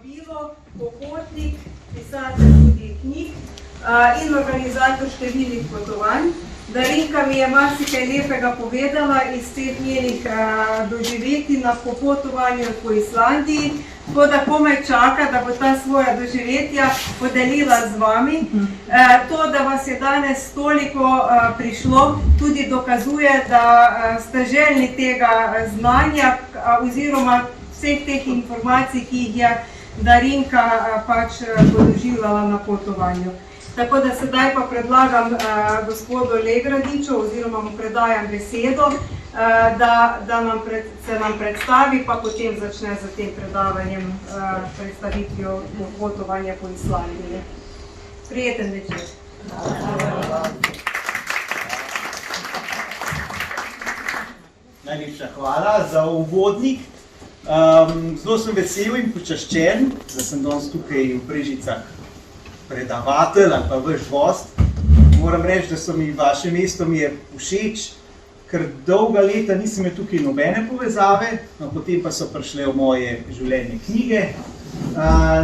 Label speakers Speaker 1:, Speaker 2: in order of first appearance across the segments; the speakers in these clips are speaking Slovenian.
Speaker 1: vabilo, popotnik, pisatelj tudi knjig in organizator številnih potovanj. Darinka mi je marsikaj lepega povedala iz teh njenih doživetij na popotovanju po Islandiji, tako da komaj čaka, da bo ta svoja doživetja podelila z vami. To, da vas je danes toliko prišlo, tudi dokazuje, da ste željni tega znanja oziroma vseh teh informacij, ki jih je Darinka pač doživljala na potovanju. Tako da sedaj pa predlagam gospodu Legradiču oziroma mu predajam besedo, da se nam predstavi, pa potem začne z tem predavanjem predstavitvijo potovanja po Islandiji. Prijeten večer.
Speaker 2: Najlepša hvala za uvodnik. Zelo sem vesel in počaščen, da sem danes tukaj v Brežicah predavatelj ali pa vaš gost. Moram reči, da so mi vaše mesto mi je všeč, ker dolga leta nisem imel tukaj nobene povezave, no potem pa so prišle v moje življenje knjige.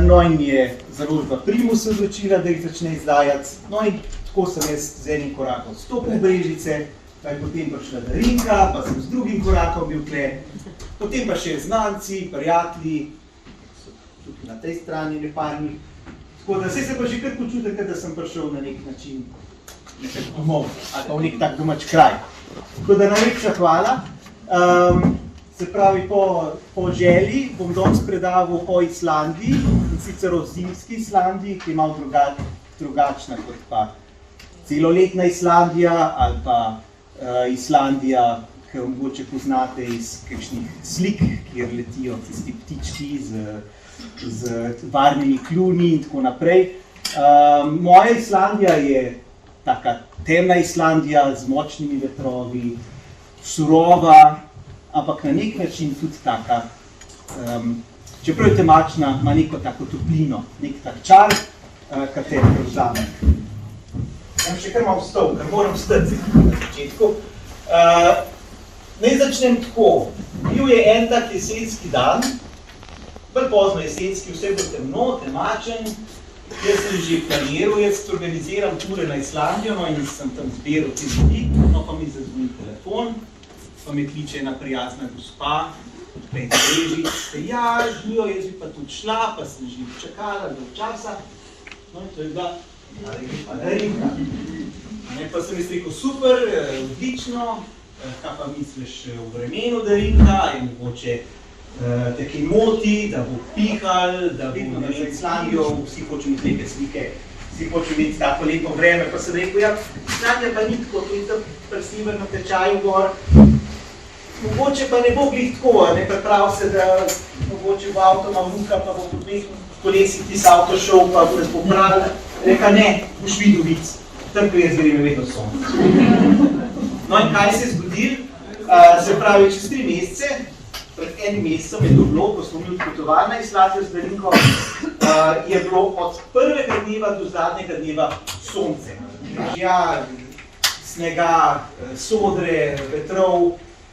Speaker 2: No in je založba Primus odločila, da jih začne izdajati. No in tako sem jaz z enim korakom vstopil v Brežice, pa je potem prišla Darinka, pa sem z drugim korakom bil tle. Potem pa še znanci, prijatelji, so tukaj na tej strani neparni. Tako da se pa že kar počutim, da sem prišel na nek način nekako domov, ali pa v nek tak domač kraj. Tako da najlepša hvala. Se pravi, po želji bom danes predaval o Islandiji, in sicer o zimski Islandiji, ki je malo drugačna kot pa celoletna Islandija ali pa Islandija, ki jo mogoče poznate iz kakšnih slik, kjer letijo tisti ptički z varnimi kljuni in tako naprej. Moja Islandija je taka temna Islandija z močnimi vetrovi, surova, ampak na nek način tudi taka, čeprav je temačna, ima neko tako toplino, nek tak čar, kater prevzame. Sem še kar malo vstal, ker moram vstati na začetku. Naj začnem tako. Bil je en tak jesenski dan, bolj pozno jesenski, vse bo temno, temačen. Jaz sem že planiral, jaz organiziram ture na Islandijo, no in sem tam zbiral te ljudi, no pa mi zazvoni telefon, pa me kliče ena prijazna gospa, odprej Brežic, ja, Žijo, jaz bi pa tudi šla, pa sem že čakala dolg časa. No in to je bila Darinka. Pa sem jaz rekel, super, odlično, kaj pa misliš o vremenu, Darinka, in mogoče te kaj moti, da bo pihal, da bo na Islandijo, vsi hočejo imeti lepe slike, vsi hočejo imeti tako lepo vreme, pa sem rekel, ja, Islandija pa ni tako, to je tam prsimer na tečaju gor, mogoče pa ne bo glih tako, ne priprav se, da mogoče v avto ima vnuka, pa bo po dveh kolesih tis avto šel, pa bo lepo pravil, reka ne, boš videl vic, tam ko jaz grem je vedno sonce. No in kaj se je zgodil? Se pravi, čez 3 mesece, pred enim mesecem je to bilo, ko smo imeli potovali na Islandijo z Darinko, je bilo od prvega dneva do zadnjega dneva sonce. Ja, snega, sodre, vetrov,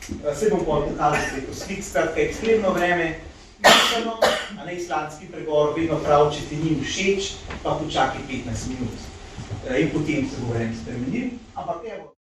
Speaker 2: se bom pokazal preko slik, skratka ekstremno vreme, mišljeno, a na islandski pregor vedno prav, če ti ni všeč, pa počakaj 15 minut. In potem se bo vreme spremenil, ampak evo.